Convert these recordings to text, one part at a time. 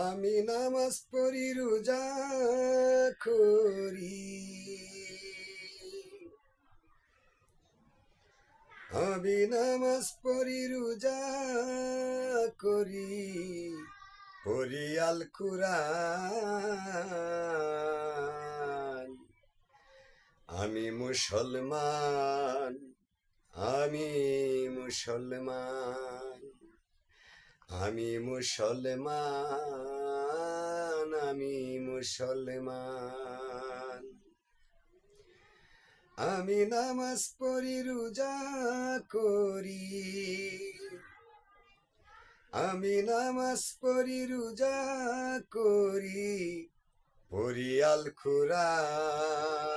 আমি নামাজ পড়ি রোজা করি, আমি নামাজ পড়ি রোজা করি, পড়ি আল কুরআন। আমি মুসলমান, আমি মুসলমান, আমি মুসলমান, আমি মুসলমান। আমি নামাজ পড়ি রোজা করি, আমি নামাজ পড়ি রোজা করি, পড়ি আল কুরআন।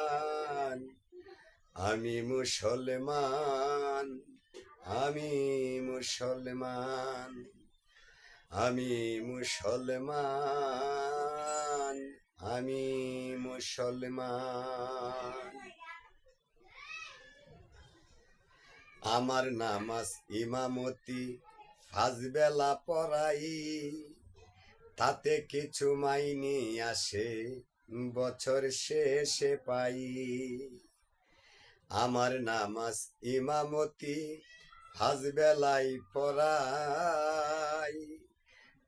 আমি মুসলমান, আমি মুসলমান, আমি মুসলমান, আমি মুসলমান। আমার নামাজ ইমামতি ফাজবেলা পড়াই, তাতে কিছু মাইনে আসে বছর শেষে পাই। আমার নামাজ ইমামতি ফাজবেলাই পড়াই,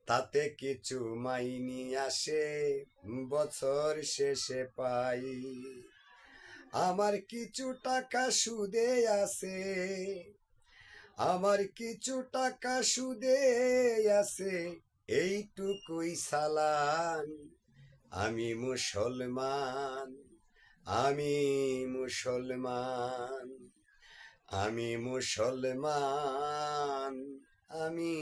তাতে কিছু মাইনে আসে বছর শেষে পাই। আমার কিছু টাকা সুদে আছে, আমার কিছু টাকা সুদে আছে, এইটুকুই সালান। আমি মুসলমান, আমি মুসলমান, আমি মুসলমান, আমি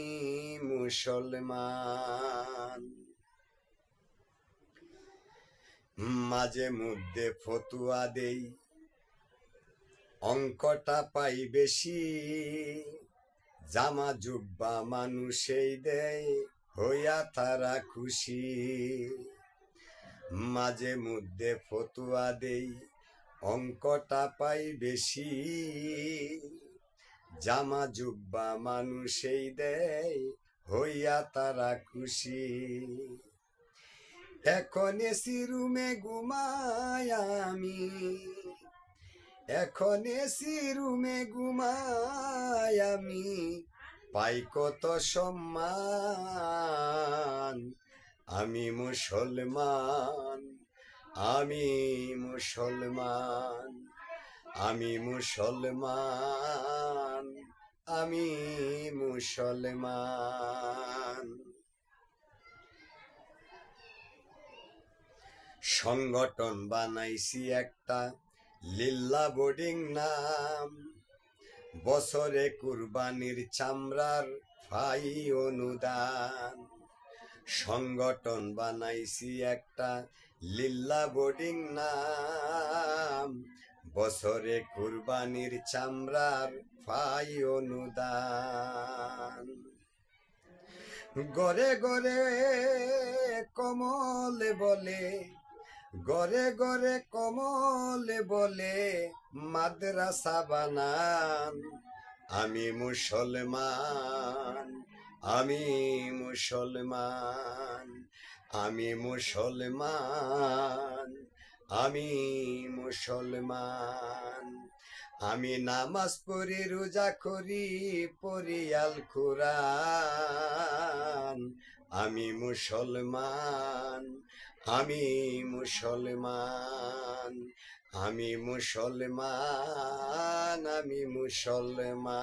মুসলমান। মাঝে মধ্যে ফতুয়া দেই, অঙ্কটা পাই বেশি, জামা জুব্বা মানুষেই দেয় হইয়া তারা খুশি। মাঝে মধ্যে ফতুয়া দেই, অঙ্কটা পাই বেশি, জামা জুব্বা মানুষেই দেয় হইয়া তারা খুশি। এখন এসি রুমে ঘুমাই আমি, এখন এসি রুমে ঘুমাই আমি, পাই কত সম্মান। আমি মুসলমান, আমি মুসলমান, আমি মুসলমান, আমি মুসলমান। সংগঠন বানাইছি একটা, লিল্লা বোর্ডিং নাম, বছরে কুরবানির চামড়ার ফাই অনুদান। সংগঠন বানাইছি একটা, লিল্লা বোর্ডিং নাম, বছরে কুরবানির চামড়ার ফাই অনুদান। গড়ে গড়ে কমল বলে, গড়ে গড়ে কমল বলে, মাদ্রাসা বানান। আমি মুসলমান, আমি মুসলমান, আমি মুসলমান, আমি মুসলমান। আমি নামাজ পড়ি রোজা করি, পড়ি আল কুরআন। আমি মুসলমান, আমি মুসলমান, আমি মুসলমান, আমি মুসলমান।